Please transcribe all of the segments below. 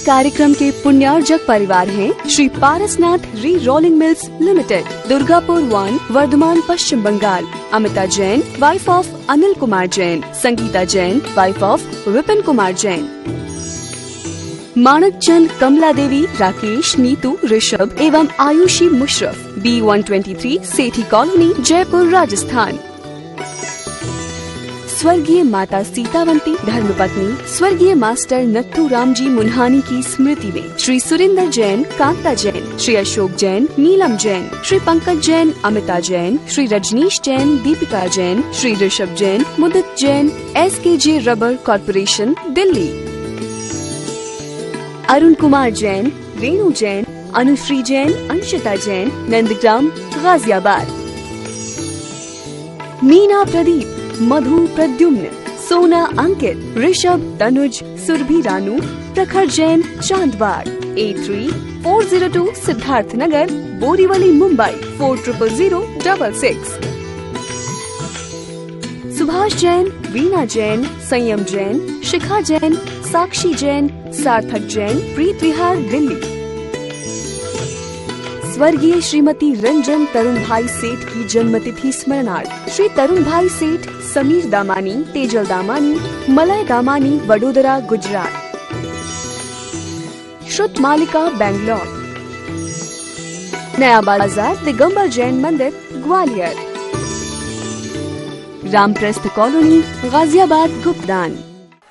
कार्यक्रम के पुण्यार्जक परिवार हैं Shri Parasnath re rolling mills limited, Durgapur 1, Vardhaman, Paschim Bangal. Amita Jain, wife of Anil Kumar Jain. Sangeeta Jain, wife of Vipin Kumar Jain. Manak Chand, Kamla Devi, Rakesh, Neetu, Rishabh एवं आयुषी मुशरफ, B123, सेठी कॉलोनी, जयपुर, राजस्थान। स्वर्गीय माता सीतावंती, धर्मपत्नी स्वर्गीय मास्टर नत्थू राम जी मुन्हानी की स्मृति में Shri Surendra Jain, Kanta Jain, Shri Ashok Jain, Neelam Jain, Shri Pankaj Jain, Amita Jain, Shri Rajneesh Jain, Deepika Jain, Shri Rishabh Jain, Mudit Jain, SKJ rubber corporation, Delhi. Arun Kumar Jain, Renu Jain, Anushree Jain, Anshita Jain, Nandgram, Ghaziabad. Meena Pradeep, Madhu Pradyumn, Sona Ankit, Rishabh, Tanuj, Surabhi Ranu, प्रखर जैन, चांदबाग। 83-402 सिद्धार्थ नगर, बोरीवली, मुंबई 400066। सुभाष जैन, वीना जैन, संयम जैन, शिखा जैन, साक्षी जैन, सार्थक जैन, प्रीत विहार, दिल्ली। स्वर्गीय श्रीमती रंजन तरुण भाई सेठ की जन्मतिथि स्मरणार्थ श्री तरुण भाई सेठ, समीर दामानी, तेजल दामानी, मलय दामानी, वडोदरा, गुजरात। श्रुत मालिका, बैंगलोर। नया बाजार, दिगंबर जैन मंदिर, ग्वालियर। रामप्रस्थ कॉलोनी, गाजियाबाद, गुप्तान।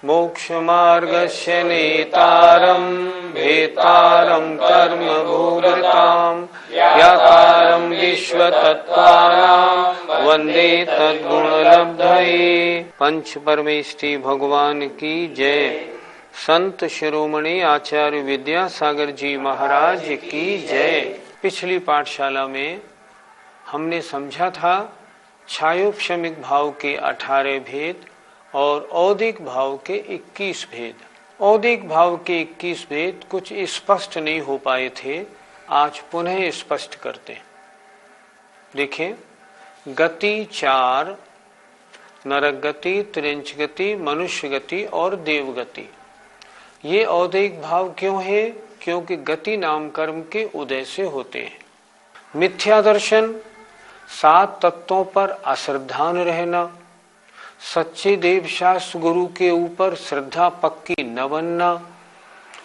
मोक्ष मार्गस्य नेतारं भेतारं कर्म भूगतां व्याकारं विश्वतत्त्वानां वंदे तद्गुणलब्धये। पंच परमेष्ठी भगवान की जय। संत शिरोमणि आचार्य विद्यासागर जी महाराज की जय। पिछली पाठशाला में हमने समझा था छायोपशमिक भाव के 18 भेद और औदिक भाव के 21 भेद। औदिक भाव के 21 भेद कुछ स्पष्ट नहीं हो पाए थे, आज पुनः स्पष्ट करते हैं। देखें, गति 4, नरक गति, त्रिंच गति, मनुष्य गति और देव गति। ये औदिक भाव क्यों है? क्योंकि गति नाम कर्म के उदय से होते हैं। मिथ्या दर्शन, 7 तत्वों पर अश्रद्धान रहना, सच्चे देव शास्त्र गुरु के ऊपर श्रद्धा पक्की न बनना,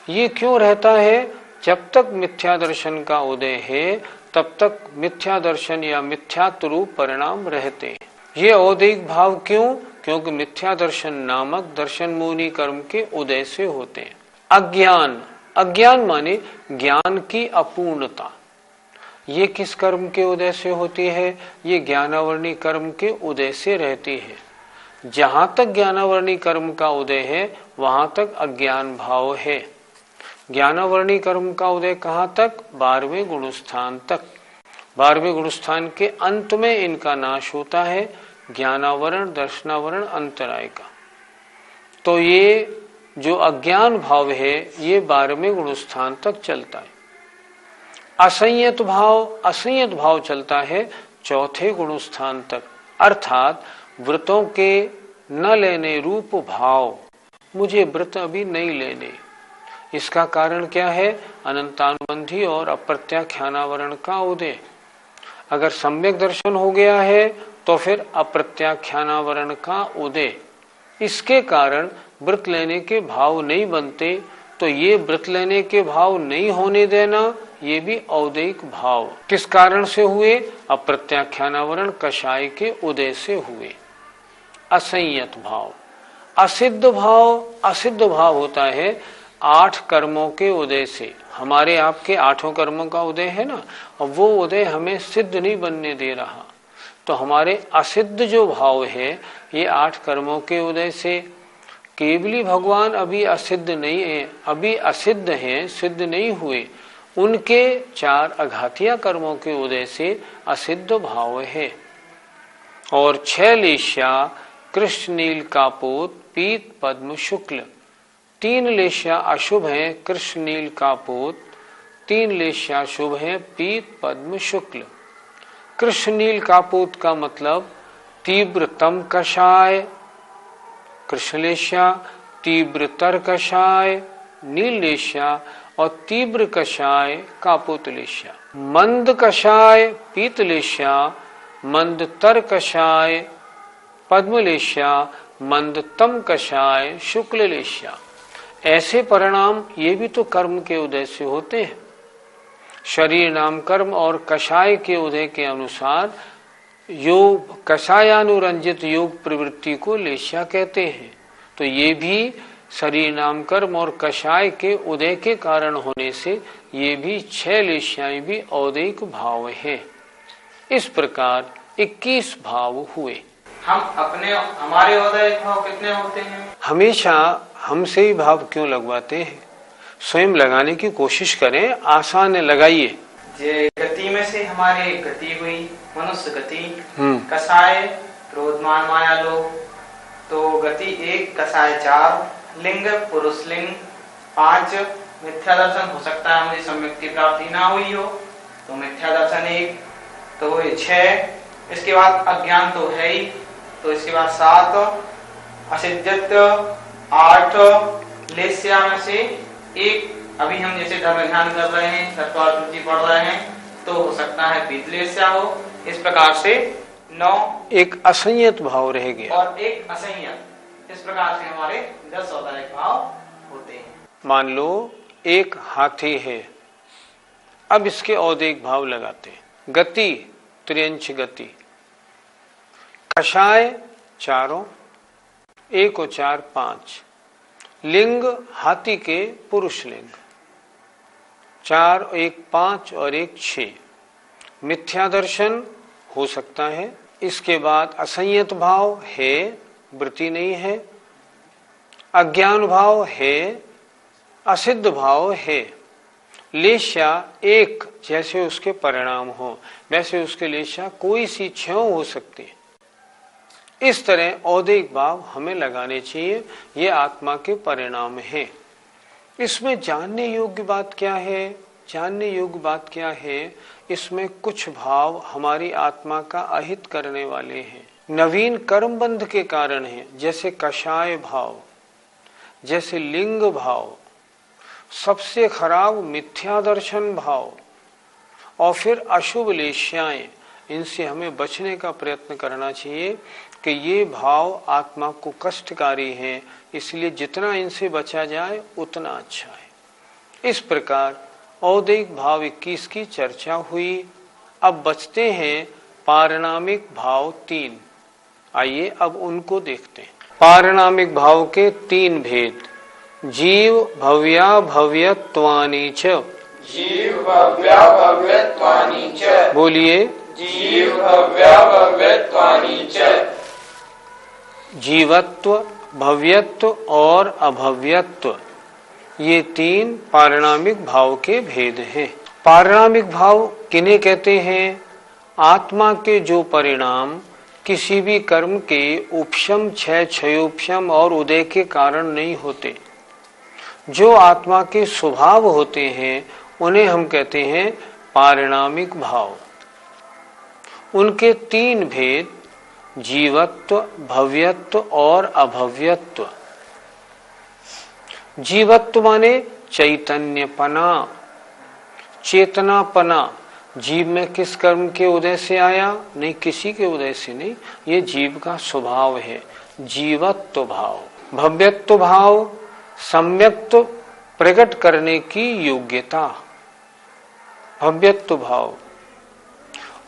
ये क्यों रहता है? जब तक मिथ्या दर्शन का उदय है तब तक मिथ्या दर्शन या मिथ्यात्व रूप परिणाम रहते हैं। ये औदिक भाव क्यों? क्योंकि मिथ्या दर्शन नामक दर्शन मूनी कर्म के उदय से होते हैं। अज्ञान, अज्ञान माने ज्ञान की अपूर्णता, ये किस कर्म के उदय से होती है? ये ज्ञानावरणी कर्म के उदय से रहती है। जहां तक ज्ञानावरणी कर्म का उदय है वहां तक अज्ञान भाव है। ज्ञानावरणी कर्म का उदय कहां तक? 12वें गुणस्थान तक। 12वें गुणस्थान के अंत में इनका नाश होता है, ज्ञानावरण, दर्शनावरण, अंतराय का। तो ये जो अज्ञान भाव है ये 12वें गुणस्थान तक चलता है। असंयत भाव, असंयत भाव चलता है 4थे गुणस्थान तक, अर्थात व्रतों के न लेने रूप भाव। मुझे व्रत अभी नहीं लेने, इसका कारण क्या है? अनंतानुबंधी और अप्रत्याख्यानावरण का उदय। अगर सम्यक दर्शन हो गया है तो फिर अप्रत्याख्यानावरण का उदय। इसके कारण व्रत लेने के भाव नहीं बनते, तो ये व्रत लेने के भाव नहीं होने देना, ये भी औदिक भाव किस कारण से हुए? अप्रत्याख्यानावरण कषाय के उदय से हुए। असंयत भाव। असिद्ध भाव, असिद्ध भाव होता है 8 कर्मों के उदय से। हमारे आपके 8 कर्मों का उदय है ना, अब वो उदय हमें सिद्ध नहीं बनने दे रहा, तो हमारे असिद्ध जो भाव है ये 8 कर्मों के उदय से। केवली भगवान अभी असिद्ध नहीं है, अभी असिद्ध हैं, सिद्ध नहीं हुए, उनके 4 अघातिया कर्मों के उदय से असिद्ध भाव है। और 6 लेश्या, कृष्ण नील कापोत, पीत पद्म शुक्ल। 3 लेश्या अशुभ हैं, कृष्ण नील कापोत। 3 लेश्या शुभ हैं, पीत पद्म शुक्ल। कृष्ण नील कापोत का मतलब तीव्रतम कषाय, कृष्ण लेश्या तीव्रतर कषाय, नीललेश्या और तीव्र कषाय कापोतलेश्या। मंद कषाय पीतलेश्या, मंदतर कषाय पद्मलेश्या, मंदतम कषाय शुक्ललेश्या। ऐसे परिणाम ये भी तो कर्म के उदय से होते हैं। शरीर नाम कर्म और कषाय के उदय के अनुसार योग कषायानुरंजित योग प्रवृत्ति को लेश्या कहते हैं। तो ये भी शरीर नाम कर्म और कषाय के उदय के कारण होने से ये भी 6 लेश्याएं भी औदैक भाव हैं। इस प्रकार 21 भाव हुए। हमारे औदैक भाव कितने होते हैं? हमेशा हमसे ही भाव क्यों लगवाते हैं? स्वयं लगाने की कोशिश करें, आसान है, लगाइए। गति में से हमारे गति हुई मनुष्य गति, कषाय क्रोधमान माया लोभ, तो गति 1, कषाय 4, लिंग पुरुष लिंग 5, मिथ्या दर्शन हो सकता है मुझे सम्यक की प्राप्ति ना हुई हो तो मिथ्या दर्शन 1, तो 6। इसके बाद अज्ञान तो है ही, तो इसके बाद 7 असिद्धित, 8 लेस्या में से 1। अभी हम जैसे धर्म ध्यान कर रहे हैं, तत्वार्थी पढ़ रहे हैं, तो हो सकता है पीतलेस्या हो। इस प्रकार से 9 एक असंयत भाव रह गया और एक असंयत। इस प्रकार से हमारे 10 औदैक भाव होते हैं। मान लो एक हाथी है, अब इसके औदैक भाव लगाते हैं। गति त्रियंश गति, कषाय 4, 1 और 4 5, लिंग हाथी के पुरुष लिंग 4, 1 5 और 1 6, मिथ्या दर्शन हो सकता है। इसके बाद असंयत भाव है, वृत्ति नहीं है, अज्ञान भाव है, असिद्ध भाव है। लेश्या 1 जैसे उसके परिणाम हो वैसे उसके लेश्या कोई सी 6 हो सकती है। इस तरह औदैक भाव हमें लगाने चाहिए, ये आत्मा के परिणाम हैं। इसमें जानने योग्य बात क्या है? जानने योग्य बात क्या है? इसमें कुछ भाव हमारी आत्मा का अहित करने वाले हैं, नवीन कर्म बंध के कारण है, जैसे कषाय भाव, जैसे लिंग भाव, सबसे खराब मिथ्या दर्शन भाव और फिर अशुभ लेश्याएं। इनसे हमें बचने का प्रयत्न करना चाहिए कि ये भाव आत्मा को कष्टकारी हैं, इसलिए जितना इनसे बचा जाए उतना अच्छा है। इस प्रकार औदैक भाव 21 की चर्चा हुई। अब बचते हैं पारिणामिक भाव 3। आइए अब उनको देखते हैं। पारिणामिक भाव के 3 भेद। जीव भव्या भव्यत्वानि च। जीव भव्या भव्यत्वानि च। बोलिए। जीव भव्या भव्यत्वानि च। जीवत्व, भव्यत्व और अभव्यत्व, ये 3 पारिणामिक भाव के भेद हैं। पारिणामिक भाव किन्हें कहते हैं? आत्मा के जो परिणाम किसी भी कर्म के उपशम, क्षय, क्षयोपशम और उदय के कारण नहीं होते, जो आत्मा के स्वभाव होते हैं, उन्हें हम कहते हैं पारिणामिक भाव। उनके 3 भेद, जीवत्व, भव्यत्व और अभव्यत्व। जीवत्व माने चैतन्यपना, चेतनापना। जीव में किस कर्म के उदय से आया? नहीं, किसी के उदय से नहीं, ये जीव का स्वभाव है, जीवत्व भाव। भव्यत्व भाव, सम्यक्त्व प्रकट करने की योग्यता, भव्यत्व भाव।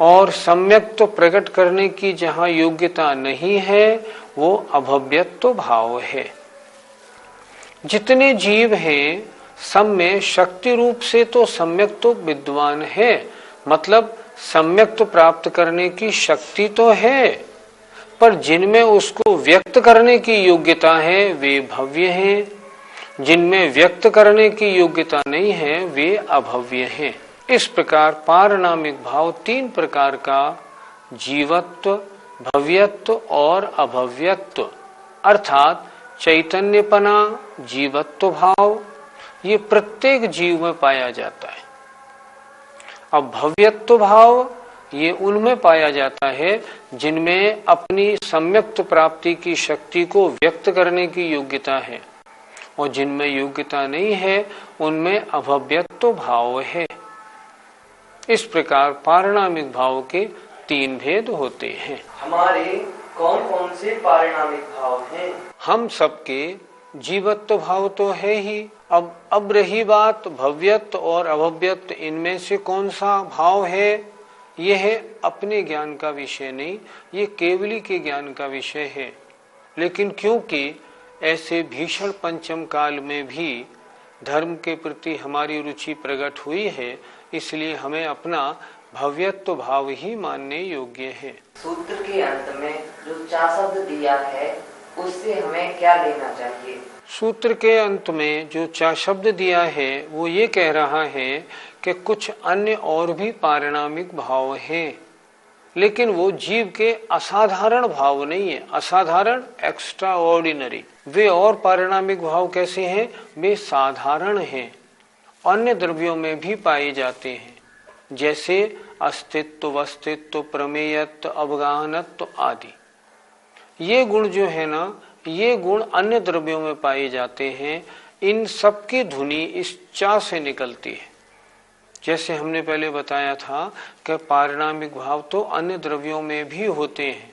और सम्यक्त्व प्रकट करने की जहां योग्यता नहीं है वो अभव्यत्व भाव है। जितने जीव हैं सब में शक्ति रूप से तो सम्यक्त्व विद्वान है, मतलब सम्यक्त्व प्राप्त करने की शक्ति तो है, पर जिनमें उसको व्यक्त करने की योग्यता है वे भव्य हैं, जिनमें व्यक्त करने की योग्यता नहीं है वे अभव्य हैं। इस प्रकार पारिणामिक भाव 3 प्रकार का, जीवत्व, भव्यत्व और अभव्यत्व, अर्थात चैतन्यपना, जीवत्व भाव, ये प्रत्येक जीव में पाया जाता है। अब भव्यत्व भाव ये उनमें पाया जाता है जिनमें अपनी सम्यक्त प्राप्ति की शक्ति को व्यक्त करने की योग्यता है, और जिनमें योग्यता नहीं है उनमें अभव्यत्व भाव है। इस प्रकार पारिणामिक भाव के 3 भेद होते हैं। हमारे कौन कौन से पारिणामिक भाव हैं? हम सबके जीवत्व भाव तो है ही। अब रही बात भव्यत्व और अभव्यत्व, इनमें से कौन सा भाव है, यह अपने ज्ञान का विषय नहीं, ये केवली के ज्ञान का विषय है। लेकिन क्योंकि ऐसे भीषण पंचम काल में भी धर्म के प्रति हमारी रुचि प्रकट हुई है, इसलिए हमें अपना भव्यत्व भाव ही मानने योग्य है। सूत्र के अंत में जो चा शब्द दिया है उससे हमें क्या लेना चाहिए? सूत्र के अंत में जो चा शब्द दिया है वो ये कह रहा है कि कुछ अन्य और भी पारिणामिक भाव हैं, लेकिन वो जीव के असाधारण भाव नहीं है। असाधारण एक्स्ट्रा ऑर्डिनरी। वे और पारिणामिक भाव कैसे हैं? वे साधारण हैं, अन्य द्रव्यों में भी पाए जाते हैं, जैसे अस्तित्व, वस्तित्व, प्रमेयत्व, अवगाहनत्व आदि। ये गुण जो है ना, ये गुण अन्य द्रव्यों में पाए जाते हैं। इन सब की ध्वनि इस चा से निकलती है। जैसे हमने पहले बताया था कि पारिणामिक भाव तो अन्य द्रव्यों में भी होते हैं,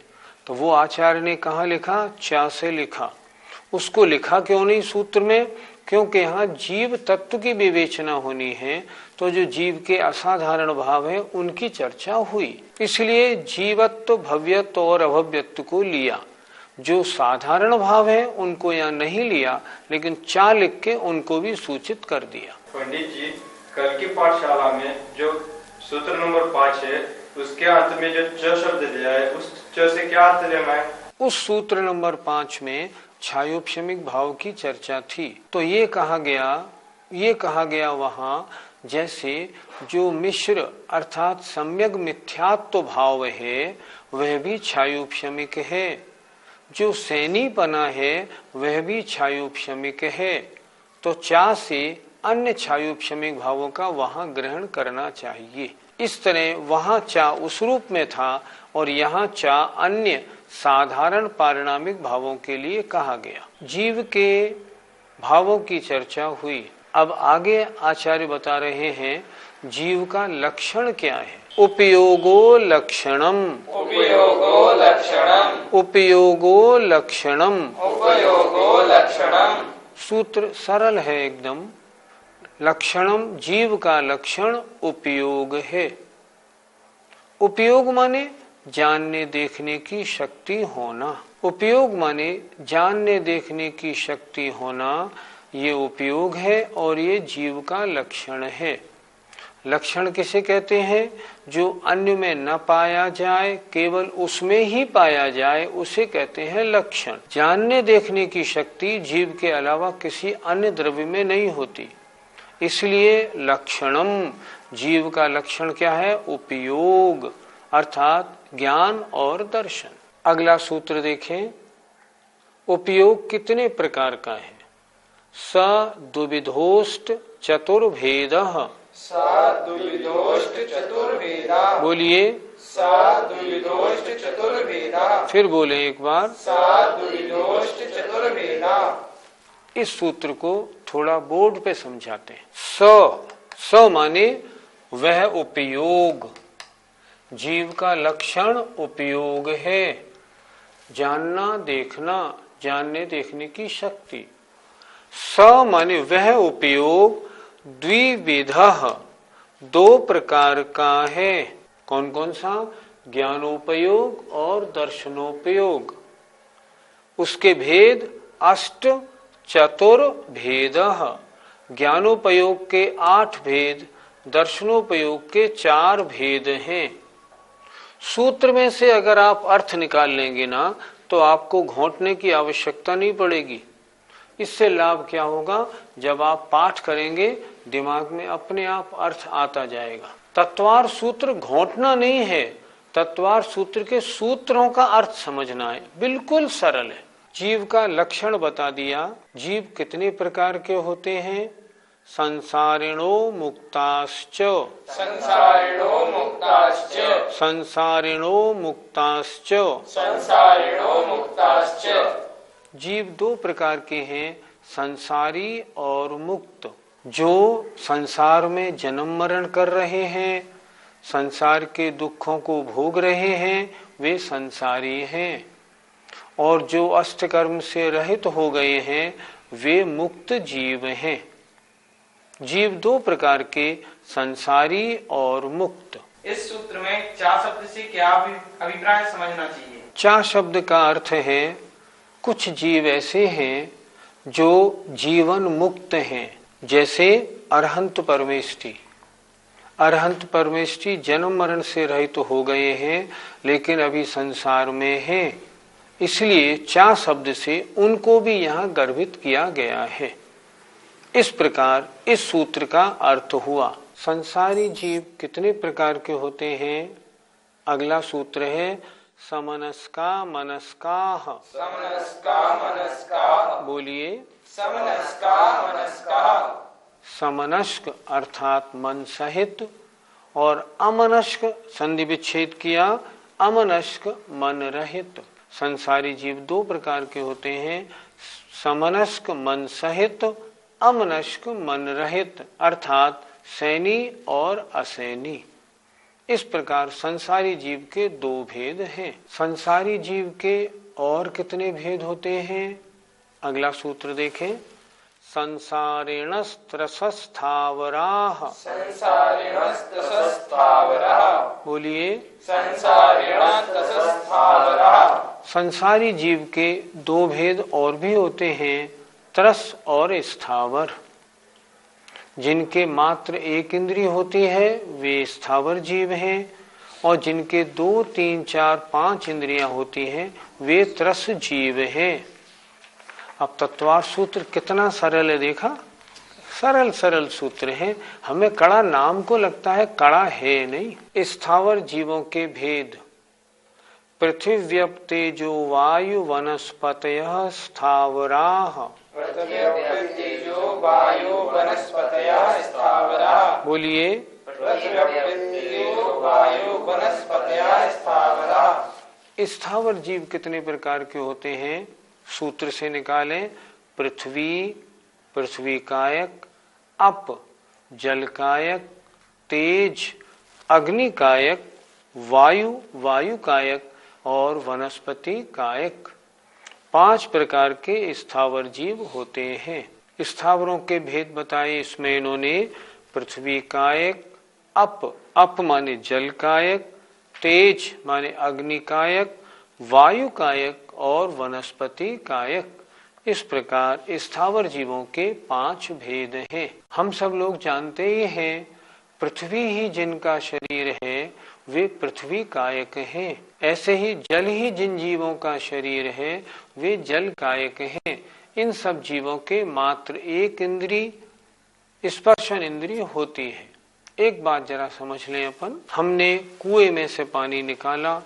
तो वो आचार्य ने कहाँ लिखा? चा से लिखा। उसको लिखा क्यों नहीं सूत्र में? क्योंकि यहाँ जीव तत्व की विवेचना होनी है, तो जो जीव के असाधारण भाव है उनकी चर्चा हुई, इसलिए जीवत्व, भव्यत्व और अभव्यत्व को लिया। जो साधारण भाव है उनको यहाँ नहीं लिया, लेकिन चा लिख के उनको भी सूचित कर दिया। पंडित जी, कल की पाठशाला में जो सूत्र नंबर 5 है उसके अंत में जो च शब्द दिया है, उस च से क्या अर्थ लेना है? उस सूत्र नंबर 5 में छायोपशमिक भाव की चर्चा थी। तो ये कहा गया वहाँ, जैसे जो मिश्र अर्थात सम्यक मिथ्यात्व भाव है वह भी छायोपशमिक है, जो सैनीपना है वह भी छायोपशमिक है। तो चा से अन्य छायोपशमिक भावों का वहाँ ग्रहण करना चाहिए। इस तरह वहाँ चा उस रूप में था और यहाँ चा अन्य साधारण पारिणामिक भावों के लिए कहा गया। जीव के भावों की चर्चा हुई। अब आगे आचार्य बता रहे हैं जीव का लक्षण क्या है। उपयोगो लक्षणम, उपयोगो लक्षणम, उपयोगो लक्षणम, उपयोगो लक्षणम। सूत्र सरल है एकदम। लक्षणम, जीव का लक्षण उपयोग है। उपयोग माने जानने देखने की शक्ति होना। उपयोग माने जानने देखने की शक्ति होना, ये उपयोग है और ये जीव का लक्षण है। लक्षण किसे कहते हैं? जो अन्य में न पाया जाए, केवल उसमें ही पाया जाए, उसे कहते हैं लक्षण। जानने देखने की शक्ति जीव के अलावा किसी अन्य द्रव्य में नहीं होती, इसलिए लक्षणम, जीव का लक्षण क्या है? उपयोग अर्थात ज्ञान और दर्शन। अगला सूत्र देखें। उपयोग कितने प्रकार का है? स द्विविधोष्ट चतुर्भेदः, स द्विविधोष्ट चतुर्भेदः। बोलिए, स द्विविधोष्ट चतुर्भेदः। फिर बोले एक बार, स द्विविधोष्ट चतुर्भेदः। इस सूत्र को थोड़ा बोर्ड पे समझाते हैं। स माने वह उपयोग, जीव का लक्षण उपयोग है। जानना देखना, जानने देखने की शक्ति। स माने वह उपयोग, द्विविधः, 2 प्रकार का है। कौन कौन सा? ज्ञानोपयोग और दर्शनोपयोग। उसके भेद अष्ट चतुर्भेदः, ज्ञानोपयोग के 8 भेद, दर्शनोपयोग के 4 भेद हैं। सूत्र में से अगर आप अर्थ निकाल लेंगे ना, तो आपको घोंटने की आवश्यकता नहीं पड़ेगी। इससे लाभ क्या होगा? जब आप पाठ करेंगे दिमाग में अपने आप अर्थ आता जाएगा। तत्वार सूत्र घोंटना नहीं है, तत्वार सूत्र के सूत्रों का अर्थ समझना है। बिल्कुल सरल है। जीव का लक्षण बता दिया। जीव कितने प्रकार के होते हैं? संसारिणो मुक्ताश्च, संसारिणो मुक्ताश्च, संसारिणो मुक्ताश्च, संसारिणो मुक्ताश्च। जीव 2 प्रकार के हैं, संसारी और मुक्त। जो संसार में जन्म मरण कर रहे हैं, संसार के दुखों को भोग रहे हैं, वे संसारी हैं। और जो अष्टकर्म से रहित हो गए हैं, वे मुक्त जीव हैं। जीव दो प्रकार के, संसारी और मुक्त। इस सूत्र में चा शब्द से क्या अभिप्राय समझना चाहिए? चा शब्द का अर्थ है कुछ जीव ऐसे हैं जो जीवन मुक्त हैं, जैसे अरहंत परमेष्ठी। अरहंत परमेष्ठी जन्म मरण से रहित हो गए हैं, लेकिन अभी संसार में हैं, इसलिए चा शब्द से उनको भी यहाँ गर्भित किया गया है। इस प्रकार इस सूत्र का अर्थ हुआ। संसारी जीव कितने प्रकार के होते हैं? अगला सूत्र है समनस्का मनस्काः। समनस्का मनस्काः। बोलिए समनस्का मनस्काः। समनस्क अर्थात मन सहित, और अमनस्क संधि विच्छेद किया, अमनस्क मन रहित। संसारी जीव दो प्रकार के होते हैं, समनस्क मन सहित, अमनस्क मन रहित, अर्थात सैनी और असैनी। इस प्रकार संसारी जीव के दो भेद हैं। संसारी जीव के और कितने भेद होते हैं? अगला सूत्र देखें, संसारेणस्त्रसस्थावराः। संसारेणस्त्रसस्थावराः। बोलिए संसारेणस्त्रसस्थावराः। संसारी जीव के दो भेद और भी होते हैं, त्रस और स्थावर। जिनके मात्र एक इंद्रिय होती है वे स्थावर जीव हैं, और जिनके 2, 3, 4, 5 इंद्रियां होती हैं वे त्रस जीव हैं। अब तत्वार्थ सूत्र कितना सरल है, देखा? सरल सरल सूत्र है। हमें कड़ा नाम को लगता है, कड़ा है नहीं। स्थावर जीवों के भेद, पृथिव्यप तेजो वायु वनस्पतयः स्थावराः। पृथिव्यप तेजो वायु वनस्पतयः स्थावराः। बोलिए पृथिव्यप तेजो वायु वनस्पतयः स्थावराः। स्थावर जीव कितने प्रकार के होते हैं? सूत्र से निकालें, पृथ्वी, पृथ्वी कायक, अप, जल कायक, तेज, अग्नि कायक, वायु, वायु कायक और वनस्पति कायक। 5 प्रकार के स्थावर जीव होते हैं। स्थावरों के भेद बताए इसमें इन्होंने। पृथ्वी कायक, अप माने जल कायक, तेज माने अग्नि कायक, वायु कायक और वनस्पति कायक। इस प्रकार स्थावर जीवों के 5 भेद हैं। हम सब लोग जानते ही हैं, पृथ्वी ही जिनका शरीर है वे पृथ्वी कायक हैं। ऐसे ही जल ही जिन जीवों का शरीर है वे जल कायक हैं। इन सब जीवों के मात्र एक इंद्री, स्पर्शन इंद्रिय होती है। एक बात जरा समझ लें अपन, हमने कुएं में से पानी निकाला,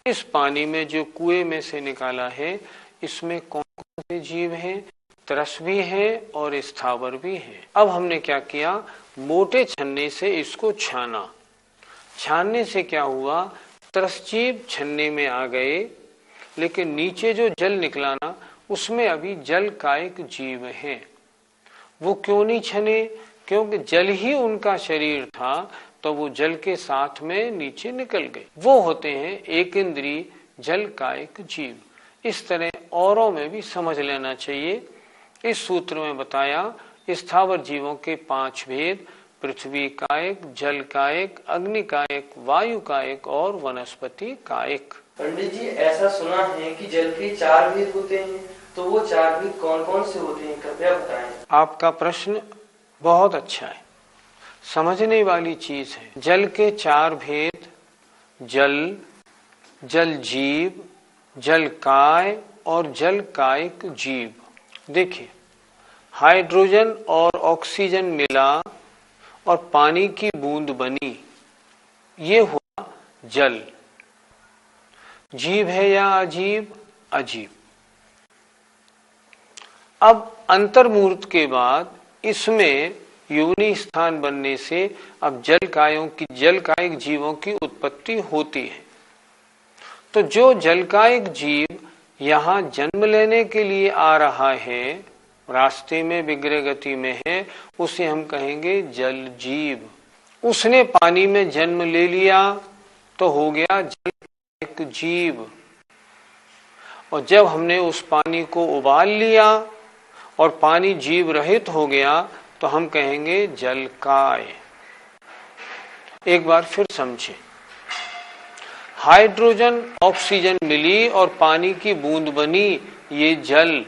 इस पानी में जो कुएं में से निकाला है इसमें कौन कौन से जीव हैं? त्रस भी है और स्थावर भी है। अब हमने क्या किया, मोटे छन्ने से इसको छाना। छानने से क्या हुआ, त्रस जीव छन्ने में आ गए, लेकिन नीचे जो जल निकला ना उसमें अभी जल कायक जीव हैं। वो क्यों नहीं छने? क्योंकि जल ही उनका शरीर था, तो वो जल के साथ में नीचे निकल गए। वो होते हैं एक इंद्री जल कायक जीव। इस तरह औरों में भी समझ लेना चाहिए। इस सूत्र में बताया स्थावर जीवों के 5 भेद, पृथ्वी कायक, जल कायक, अग्नि कायक, वायु कायक और वनस्पति कायक। पंडित जी, ऐसा सुना है कि जल के 4 भेद होते हैं, तो वो 4 भेद कौन कौन से होते हैं, कृपया बताएं। आपका प्रश्न बहुत अच्छा है, समझने वाली चीज है। जल के 4 भेद, जल, जल जीव, जल काय और जल कायक जीव। देखिए, हाइड्रोजन और ऑक्सीजन मिला और पानी की बूंद बनी, ये हुआ जल। जीव है या अजीब? अजीब। अब अंतर्मूर्त के बाद इसमें योनि स्थान बनने से अब जल कायक जीवों की उत्पत्ति होती है। तो जो जल कायक जीव यहाँ जन्म लेने के लिए आ रहा है रास्ते में विग्रह गति में है, उसे हम कहेंगे जल जीव। उसने पानी में जन्म ले लिया तो हो गया जल एक जीव। और जब हमने उस पानी को उबाल लिया और पानी जीव रहित हो गया तो हम कहेंगे जल काय। एक बार फिर समझें, हाइड्रोजन ऑक्सीजन मिली और पानी की बूंद बनी, ये जल,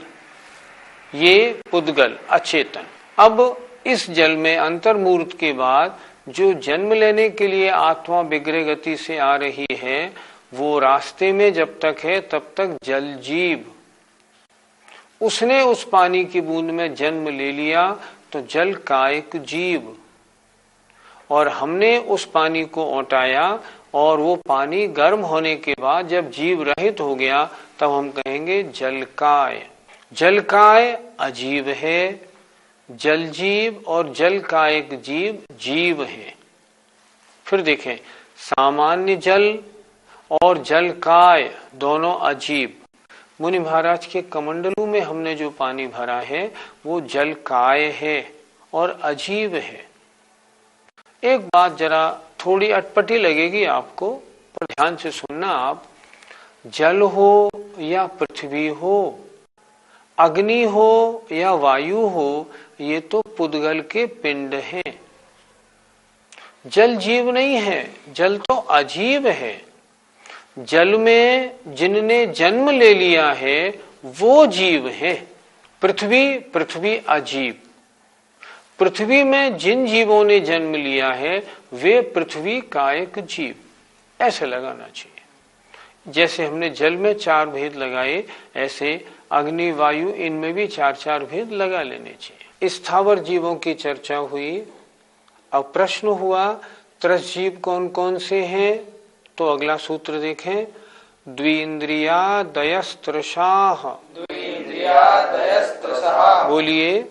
ये पुद्गल अचेतन। अब इस जल में अंतर्मूर्त के बाद जो जन्म लेने के लिए आत्मा विग्रह गति से आ रही है, वो रास्ते में जब तक है तब तक जल जीव। उसने उस पानी की बूंद में जन्म ले लिया तो जल कायिक जीव। और हमने उस पानी को औटाया और वो पानी गर्म होने के बाद जब जीव रहित हो गया तब हम कहेंगे जलकाय। जलकाय अजीव है, जल जीव और जल कायिक जीव जीव है। फिर देखें, सामान्य जल और जल काय दोनों अजीब। मुनि महाराज के कमंडलू में हमने जो पानी भरा है वो जल काय है और अजीब है। एक बात जरा थोड़ी अटपटी लगेगी आपको, पर ध्यान से सुनना आप। जल हो या पृथ्वी हो, अग्नि हो या वायु हो, ये तो पुद्गल के पिंड हैं। जल जीव नहीं है, जल तो अजीव है। जल में जिनने जन्म ले लिया है वो जीव है। पृथ्वी अजीब। पृथ्वी में जिन जीवों ने जन्म लिया है वे पृथ्वी कायिक जीव, ऐसे लगाना चाहिए। जैसे हमने जल में 4 भेद लगाए, ऐसे अग्नि वायु इनमें भी 4 भेद लगा लेने चाहिए। स्थावर जीवों की चर्चा हुई। अब प्रश्न हुआ त्रस जीव कौन कौन से हैं, तो अगला सूत्र देखें, द्विन्द्रियादयस्त्रसाः। बोलिए,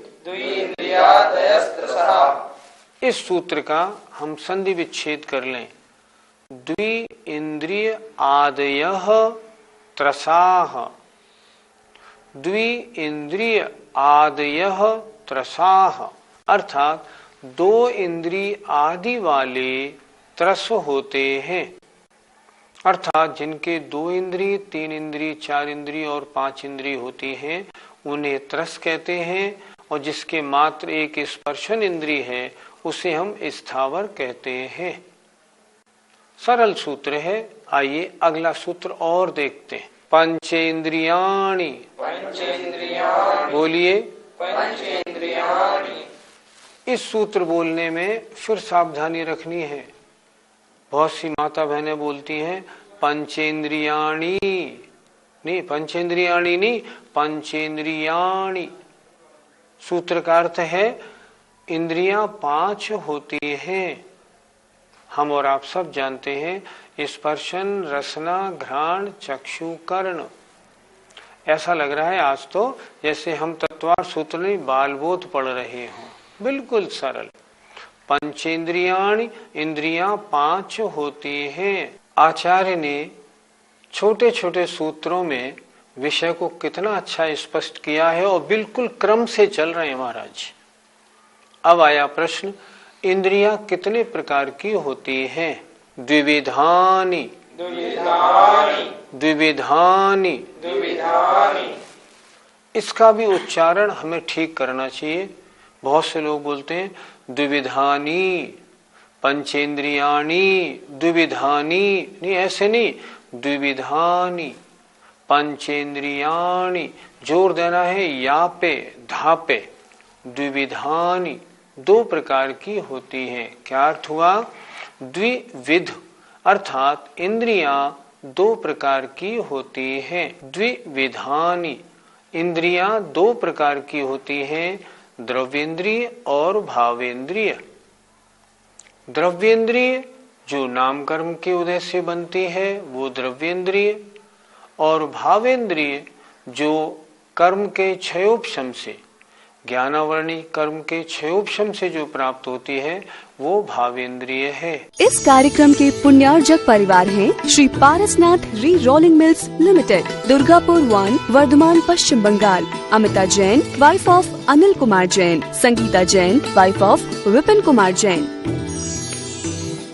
इस सूत्र का हम संधि विच्छेद कर लें। द्वि इंद्रिय आदयः त्रसाः। द्वि इंद्रिय आदयः त्रसाः अर्थात 2 इंद्रिय आदि वाले त्रस होते हैं। अर्थात जिनके 2 इंद्रिय, 3 इंद्रिय, 4 इंद्रिय और 5 इंद्रिय होती हैं उन्हें त्रस कहते हैं। और जिसके मात्र एक स्पर्शन इंद्रिय है उसे हम स्थावर कहते हैं। सरल सूत्र है। आइए अगला सूत्र और देखते हैं। पंचेन्द्रियाणि। बोलिए, इस सूत्र बोलने में फिर सावधानी रखनी है। बहुत सी माता बहनें बोलती हैं पंचेन्द्रियाणि, नहीं पंचेन्द्रियाणि नहीं, पंचेन्द्रियाणि। सूत्र का अर्थ है इंद्रियां 5 होती हैं। हम और आप सब जानते हैं स्पर्शन, रसना, घ्राण, चक्षु, कर्ण। ऐसा लग रहा है आज तो जैसे हम तत्वार सूत्र नहीं बालबोध पढ़ रहे हों। बिल्कुल सरल। पंचेन्द्रियाणि, इंद्रियां 5 होती हैं। आचार्य ने छोटे छोटे सूत्रों में विषय को कितना अच्छा स्पष्ट किया है और बिल्कुल क्रम से चल रहे हैं महाराज। अब आया प्रश्न, इंद्रियां कितने प्रकार की होती हैं? द्विविधानि। द्विविधानि। इसका भी उच्चारण हमें ठीक करना चाहिए। बहुत से लोग बोलते हैं द्विविधानि, पंचेन्द्रियाणि, द्विविधानि। नहीं, ऐसे नहीं, द्विविधानि, पंचेन्द्रियाणि। जोर देना है या पे, धा पे। द्विविधानि 2 प्रकार की होती हैं। क्या अर्थ हुआ? द्विविध अर्थात इंद्रियां 2 प्रकार की होती हैं। द्विविधानि इंद्रियां 2 प्रकार की होती हैं, द्रव्येंद्रिय और भावेंद्रिय। द्रव्येंद्रिय जो नाम कर्म के उदय से बनती है वो द्रव्येंद्रिय, और भावेंद्रिय जो कर्म के क्षयोपशम से ज्ञानावरणी कर्म के क्षयोपशम से जो प्राप्त होती है वो भावेंद्रिय है। इस कार्यक्रम के पुण्यार्जक परिवार हैं Shri Parasnath re rolling mills limited, Durgapur 1, Vardhaman, Paschim Bangal. Amita Jain, wife of Anil Kumar Jain. Sangeeta Jain, wife of Vipin Kumar Jain.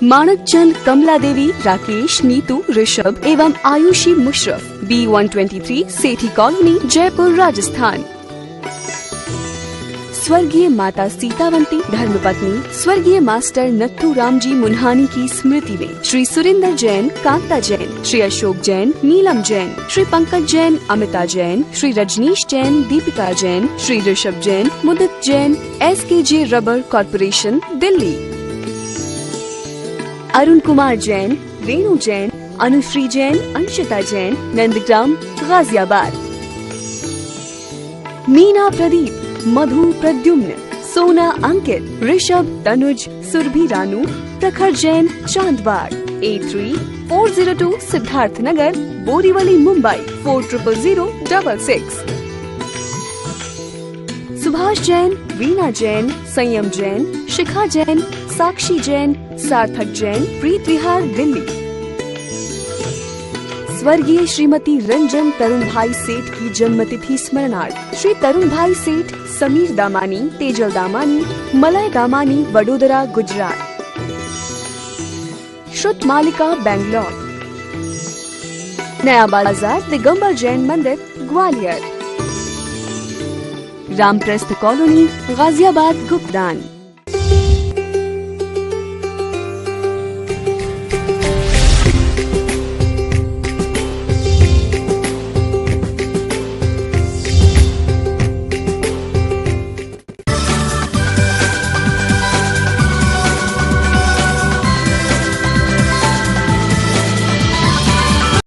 Manak Chand, Kamla Devi, Rakesh, Neetu, Rishabh एवं आयुषी मुशरफ, B123, सेठी कॉलोनी, जयपुर, राजस्थान। स्वर्गीय माता सीतावंती धर्मपत्नी स्वर्गीय मास्टर नत्थू राम जी मुन्हानी की स्मृति में Shri Surendra Jain, Kanta Jain, Shri Ashok Jain, Neelam Jain, Shri Pankaj Jain, Amita Jain, Shri Rajneesh Jain, Deepika Jain, Shri Rishabh Jain, Mudit Jain, SKJ rubber corporation, Delhi. Arun Kumar Jain, Renu Jain, Anushree Jain, Anshita Jain, Nandgram, Ghaziabad. Meena Pradeep, Madhu Pradyumn, Sona Ankit, Rishabh, Tanuj, Surabhi Ranu, प्रखर जैन, चांदबाग। 83-402 सिद्धार्थ नगर, बोरीवली, मुंबई 400066। सुभाष जैन, वीना जैन, संयम जैन, शिखा जैन, साक्षी जैन, सार्थक जैन, प्रीत विहार, दिल्ली। स्वर्गीय श्रीमती रंजन तरुण भाई सेठ की जन्मतिथि स्मरणार्थ श्री तरुण भाई सेठ, समीर दामानी, तेजल दामानी, मलय दामानी, वडोदरा, गुजरात। श्रुत मालिका, बैंगलोर। नया बाजार, दिगंबर जैन मंदिर, ग्वालियर। रामप्रस्थ कॉलोनी, गाजियाबाद, गुप्तान।